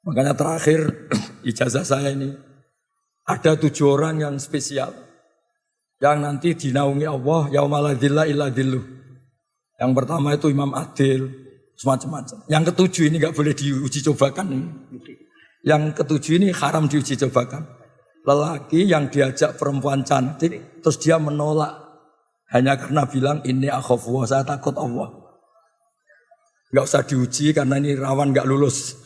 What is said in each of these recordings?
Makanya terakhir ijazah saya ini ada 7 orang yang spesial yang nanti dinaungi Allah yaumala dzilla illa dzilluh. Yang pertama itu Imam Adil, semacam-macam. Yang ketujuh ini nggak boleh diuji cobakan ini. Yang ketujuh ini haram diuji cobakan. Lelaki yang diajak perempuan cantik terus dia menolak hanya karena bilang ini akhafu, saya takut Allah. Nggak usah diuji karena ini rawan nggak lulus.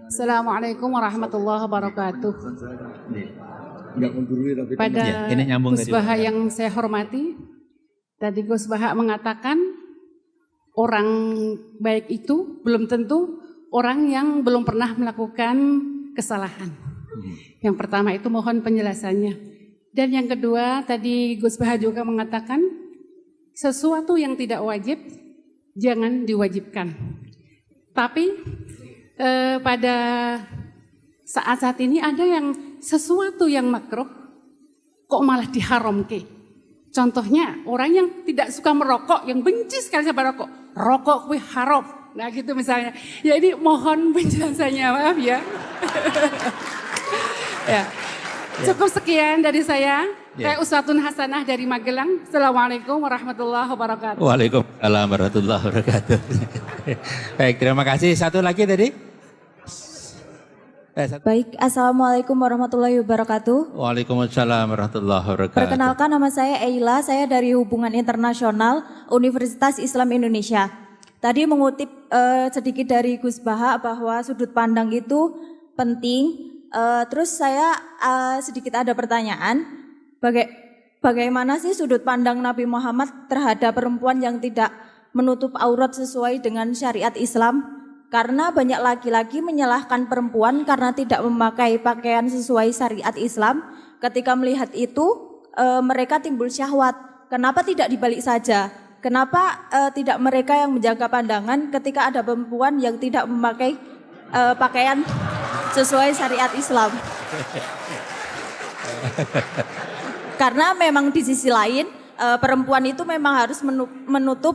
Assalamualaikum warahmatullahi wabarakatuh. Pada Gus Baha yang saya hormati, tadi Gus Baha mengatakan orang baik itu belum tentu orang yang belum pernah melakukan kesalahan. Yang pertama itu mohon penjelasannya. Dan yang kedua tadi Gus Baha juga mengatakan sesuatu yang tidak wajib jangan diwajibkan. Tapi pada saat-saat ini ada yang sesuatu yang makruh kok malah diharamkan. Contohnya orang yang tidak suka merokok, yang benci sekali sama rokok, rokok kuwi haram. Nah gitu misalnya. Ya ini mohon penjelasannya, maaf ya. Ya. Cukup sekian dari saya. Saya Uswatun Hasanah dari Magelang. Assalamualaikum warahmatullahi wabarakatuh. Waalaikumsalam warahmatullahi wabarakatuh. Baik, terima kasih. Satu lagi tadi. Baik, Assalamualaikum warahmatullahi wabarakatuh. Waalaikumsalam warahmatullahi wabarakatuh. Perkenalkan, nama saya Eila, saya dari Hubungan Internasional Universitas Islam Indonesia. Tadi mengutip sedikit dari Gus Baha bahwa sudut pandang itu penting. Terus saya sedikit ada pertanyaan, bagaimana sih sudut pandang Nabi Muhammad terhadap perempuan yang tidak menutup aurat sesuai dengan syariat Islam? Karena banyak laki-laki menyalahkan perempuan karena tidak memakai pakaian sesuai syariat Islam. Ketika melihat itu mereka timbul syahwat. Kenapa tidak dibalik saja? Kenapa tidak mereka yang menjaga pandangan ketika ada perempuan yang tidak memakai pakaian sesuai syariat Islam? Karena memang di sisi lain perempuan itu memang harus menutup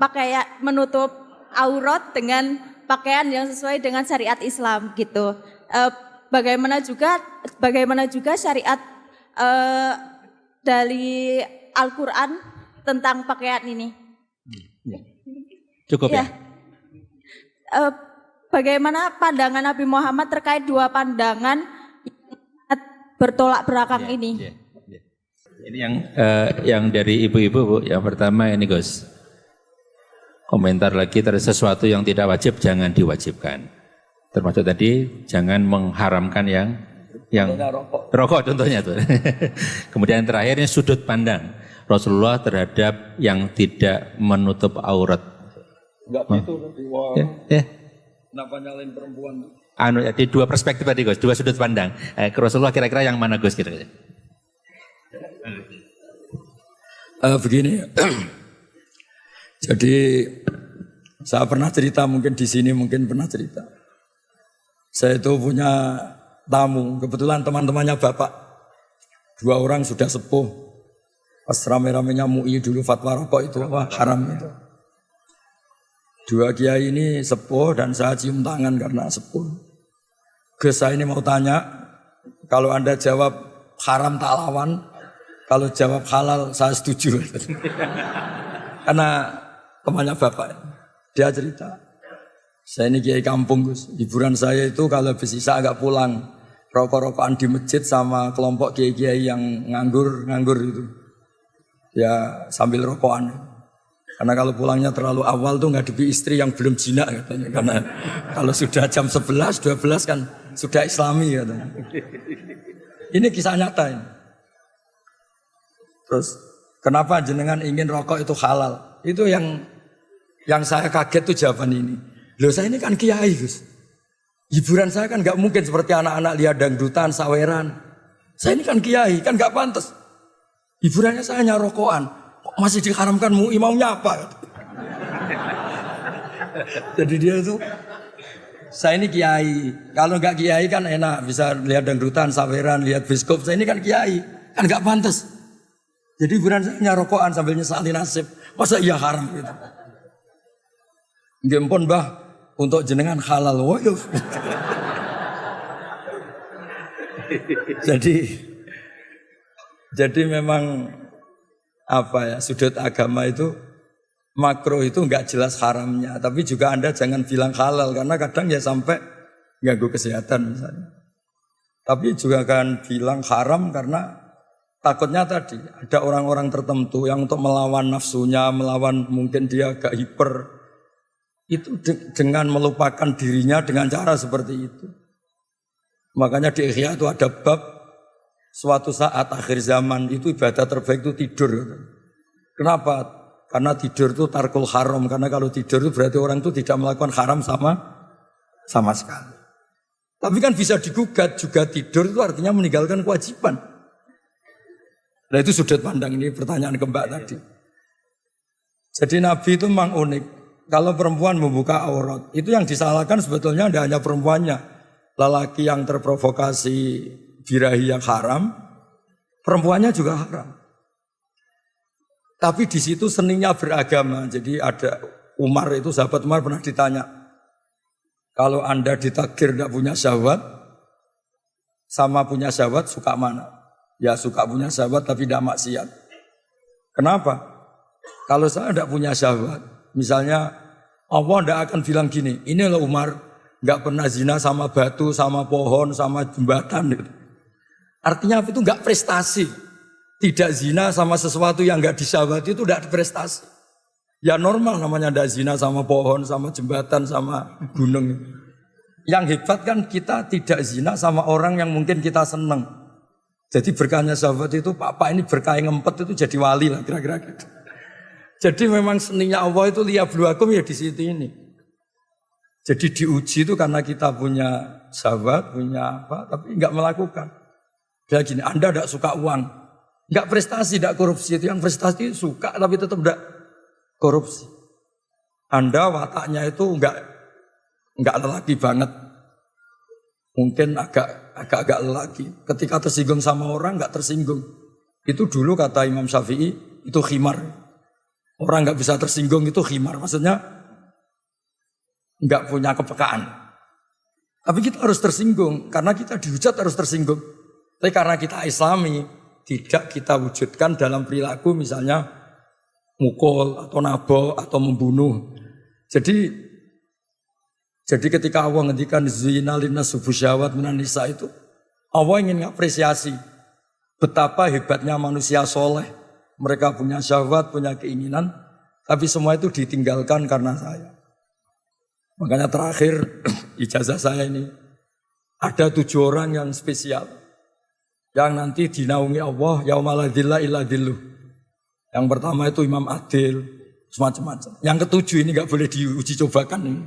pakaian, menutup aurat dengan pakaian yang sesuai dengan syariat Islam gitu. Bagaimana juga syariat dari Al-Quran tentang pakaian ini? Cukup ya. Bagaimana pandangan Nabi Muhammad terkait dua pandangan bertolak belakang ini? Ini yang dari ibu-ibu, Bu. Yang pertama ini Gus. Komentar lagi terhadap sesuatu yang tidak wajib jangan diwajibkan. Termasuk tadi jangan mengharamkan yang rokok contohnya tuh. Kemudian terakhirnya sudut pandang Rasulullah terhadap yang tidak menutup aurat. Enggak gitu nanti. Kenapa nyalain perempuan? Jadi dua perspektif tadi Gus, dua sudut pandang. Rasulullah kira-kira yang mana Gus kira-kira? Begini. Jadi saya pernah cerita, mungkin di sini mungkin pernah cerita. Saya itu punya tamu, kebetulan teman-temannya bapak. 2 orang sudah sepuh. Pas rame-ramenya MUI dulu fatwa rokok itu haram itu. 2 kiai ini sepuh dan saya cium tangan karena sepuh. Gus, saya ini mau tanya, kalau Anda jawab haram tak lawan, kalau jawab halal saya setuju. Karena temannya bapak, dia cerita, saya ini kiai kampung Gus, hiburan saya itu kalau habis isya agak pulang, rokok-rokokan di masjid sama kelompok kiai-kiai yang nganggur itu, ya sambil rokokan. Karena kalau pulangnya terlalu awal tuh ngadepi istri yang belum jinak katanya, karena kalau sudah jam 11, 12 kan sudah islami katanya. Ini kisah nyata ini. Terus kenapa jenengan ingin rokok itu halal? Itu yang saya kaget tuh jawaban ini. Loh, saya ini kan kiai Gus. Hiburan saya kan gak mungkin seperti anak-anak lihat dangdutan, saweran. Saya ini kan kiai, kan gak pantas. Hiburannya saya hanya rokokan. Kok masih diharamkan MUI, maunya apa? Jadi dia itu, saya ini kiai. Kalau gak kiai kan enak, bisa lihat dangdutan, saweran, lihat biskop. Saya ini kan kiai, kan gak pantas. Jadi bukan saya rokokan sambil nyesali nasib. Masa iya haram gitu. Nggih pun Mbah, untuk jenengan halal wae. Jadi memang apa ya, sudut agama itu makro itu enggak jelas haramnya, tapi juga Anda jangan bilang halal karena kadang ya sampai ganggu kesehatan misalnya. Tapi juga kan bilang haram karena takutnya tadi ada orang-orang tertentu yang untuk melawan nafsunya, melawan mungkin dia agak hiper, itu dengan melupakan dirinya dengan cara seperti itu. Makanya di Ihya itu ada bab suatu saat akhir zaman itu ibadah terbaik itu tidur. Kenapa? Karena tidur itu tarkul haram. Karena kalau tidur itu berarti orang itu tidak melakukan haram sama sekali. Tapi kan bisa digugat juga tidur itu artinya meninggalkan kewajiban. Nah itu sudut pandang ini pertanyaan ke Mbak tadi. Jadi Nabi itu memang unik. Kalau perempuan membuka aurat, itu yang disalahkan sebetulnya tidak hanya perempuannya. Lelaki yang terprovokasi birahi yang haram, perempuannya juga haram. Tapi di situ seninya beragama. Jadi ada Umar itu, sahabat Umar pernah ditanya, kalau Anda ditakdir tidak punya syahwat, sama punya syahwat suka mana? Ya suka punya syahwat tapi tidak maksiat. Kenapa? Kalau saya tidak punya syahwat, misalnya Allah tidak akan bilang gini, ini loh Umar, nggak pernah zina sama batu, sama pohon, sama jembatan. Gitu. Artinya itu nggak prestasi. Tidak zina sama sesuatu yang nggak disyahwati itu tidak prestasi. Ya normal namanya tidak zina sama pohon, sama jembatan, sama gunung. Yang hebat kan kita tidak zina sama orang yang mungkin kita senang. Jadi berkahnya syahwat itu, Pak ini berkah yang ngempet itu jadi wali lah kira-kira gitu. Jadi memang seninya Allah itu liyabluwakum ya di situ ini. Jadi diuji itu karena kita punya syahwat, punya apa, tapi nggak melakukan. Kayak gini, Anda tidak suka uang, nggak prestasi, tidak korupsi. Itu yang prestasi suka tapi tetap tidak korupsi. Anda wataknya itu nggak lelaki banget, mungkin agak lelaki. Ketika tersinggung sama orang nggak tersinggung. Itu dulu kata Imam Syafi'i itu khimar. Orang nggak bisa tersinggung itu khimar, maksudnya nggak punya kepekaan. Tapi kita harus tersinggung karena kita dihujat harus tersinggung. Tapi karena kita Islami tidak kita wujudkan dalam perilaku misalnya mukul atau nabok atau membunuh. Jadi ketika Allah ngendikan zina linnas subuh syahwat minan nisa itu, Allah ingin mengapresiasi betapa hebatnya manusia soleh. Mereka punya syahwat, punya keinginan, tapi semua itu ditinggalkan karena saya. Makanya terakhir ijazah saya ini ada 7 orang yang spesial yang nanti dinaungi Allah yaumala dzilla illa dzilluh. Yang pertama itu Imam Adil, semacam-macam. Yang ketujuh ini nggak boleh diuji cobakan ini.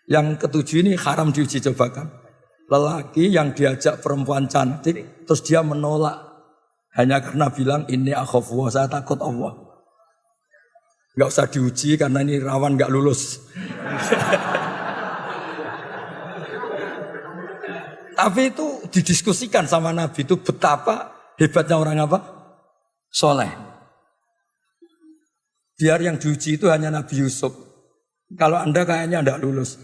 Yang ketujuh ini haram diuji cobakan. Lelaki yang diajak perempuan cantik terus dia menolak hanya karena bilang ini akhafullah, saya takut Allah. Nggak usah diuji karena ini rawan nggak lulus. Tapi itu didiskusikan sama Nabi itu betapa hebatnya orang apa? Soleh. Biar yang diuji itu hanya Nabi Yusuf. Kalau Anda kayaknya nggak lulus.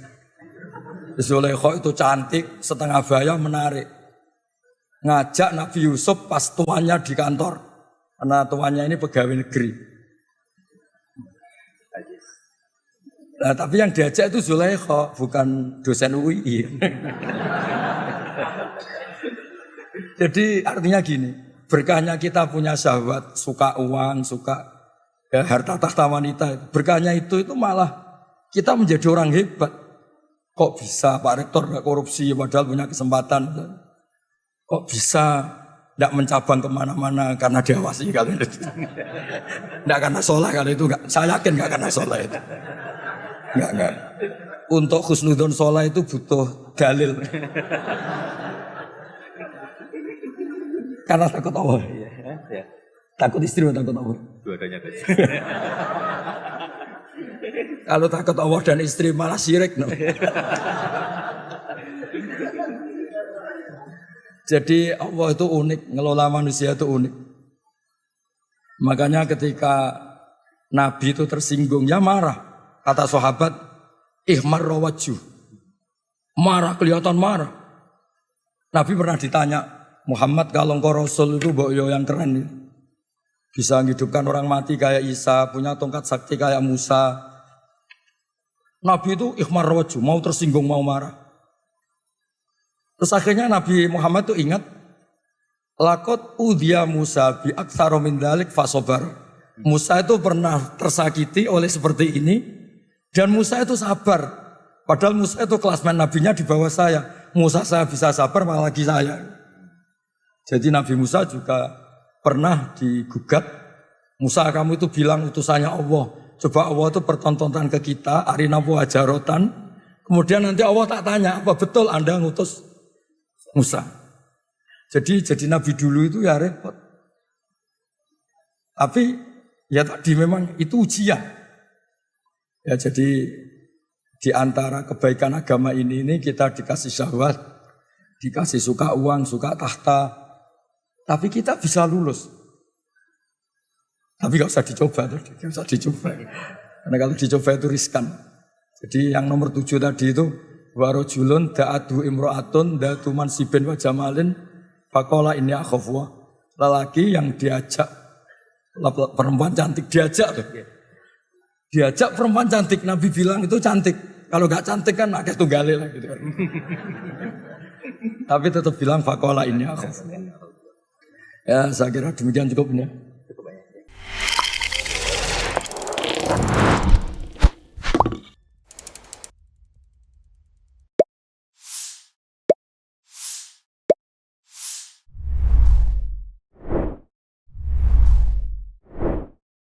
Zulaikha itu cantik, setengah baya menarik. Ngajak Nabi Yusuf pas tuannya di kantor. Karena tuannya ini pegawai negeri. Nah, tapi yang diajak itu Zulaikha, bukan dosen UI. Jadi artinya gini, berkahnya kita punya syahwat, suka uang, suka ya, harta tahta wanita. Berkahnya itu malah kita menjadi orang hebat. Kok bisa Pak Rektor gak korupsi padahal punya kesempatan? Kok bisa tidak mencabang kemana-mana karena diawasi kali itu? Tidak karena soleh kali itu, enggak. Saya yakin nggak karena soleh itu. Enggak. Untuk husnudon soleh itu butuh dalil. Karena takut Allah. Ya. Takut istri atau takut Allah? Dua-duanya tadi. Kalau takut Allah dan istri malah syirik. No? Jadi Allah itu unik, ngelola manusia itu unik. Makanya ketika Nabi itu tersinggung, ya marah. Kata sahabat, ihmar rawaju. Marah, kelihatan marah. Nabi pernah ditanya, Muhammad kalau engkau Rasul itu boyo yang keren nih. Bisa menghidupkan orang mati kayak Isa, punya tongkat sakti kayak Musa. Nabi itu ihmar rawaju, mau tersinggung, mau marah. Terus akhirnya Nabi Muhammad itu ingat, lakot udhiya Musa bi aktsara min dzalik fasobar. Musa itu pernah tersakiti oleh seperti ini, dan Musa itu sabar. Padahal Musa itu kelasmen nabinya di bawah saya. Musa saya bisa sabar, malah lagi saya. Jadi Nabi Musa juga pernah digugat. Musa, kamu itu bilang utusannya Allah. Coba Allah itu pertontonan ke kita, arina wajarotan. Kemudian nanti Allah tak tanya, apa betul Anda ngutus Musa? Jadi Nabi dulu itu ya repot. Tapi ya tadi memang itu ujian. Ya jadi di antara kebaikan agama ini kita dikasih syahwat, dikasih suka uang, suka tahta. Tapi kita bisa lulus. Tapi gak usah dicoba, gak usah dicoba. Karena kalau dicoba itu riskan. Jadi yang nomor 7 tadi itu warojulun da'adu imro'atun da'atu mansibin wa jamalin faqala inni akhafwa. Lelaki yang diajak perempuan cantik, diajak perempuan cantik, Nabi bilang itu cantik. Kalau gak cantik kan akeh tunggale lah gitu kan. Tapi tetap bilang faqala inni akhafwa. Ya saya kira demikian cukup ini.